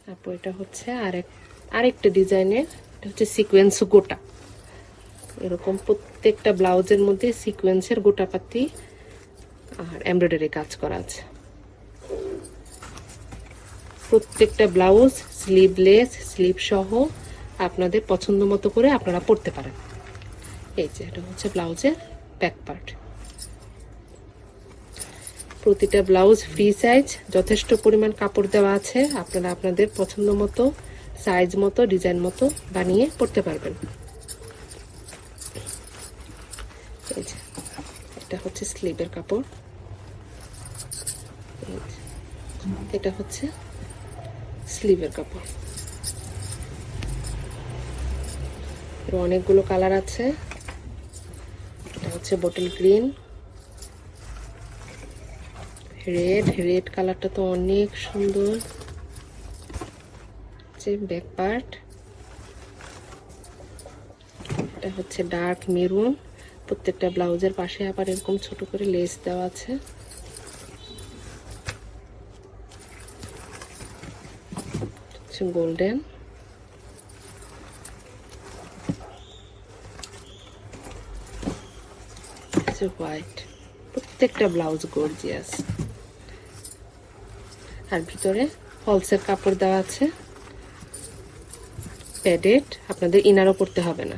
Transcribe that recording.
তারপর এটা হচ্ছে আরেকটা ডিজাইনের, এটা হচ্ছে সিকোয়েন্স গোটা। এরকম প্রত্যেকটা ব্লাউজের মধ্যে সিকোয়েন্সের গোটাপাতি আর এমব্রয়ডারি কাজ করা আছে। প্রত্যেকটা ব্লাউজ স্লিভলেস, স্লিভ সহ আপনাদের পছন্দ মতো করে আপনারা পরতে পারেন। এই যে এটা হচ্ছে ব্লাউজের ব্যাক পার্ট। প্রতিটা ব্লাউজ ফ্রি সাইজ, যথেষ্ট পরিমাণ কাপড় দেওয়া আছে, আপনারা আপনাদের পছন্দ মতো সাইজ মতো ডিজাইন মতো বানিয়ে পরতে পারবেন। এই যে এটা হচ্ছে স্লিভের কাপড়, এটা হচ্ছে স্লিভের কাপড়। অনেকগুলো কালার আছে। এটা হচ্ছে বটল গ্রিন, রেড কালারটা তো অনেক সুন্দর। ব্যাক পার্ট, এটা হচ্ছে ডার্ক মেরুন। প্রত্যেকটা ব্লাউজের পাশে আবার এরকম ছোট করে লেস দেওয়া আছে। Golden, white. প্রত্যেকটা ব্লাউজ গর্জিয়াস। আর ভিতরে ফলসের কাপড় দেওয়া আছে, প্যাডেড, আপনাদের ইনারও পরতে হবে না।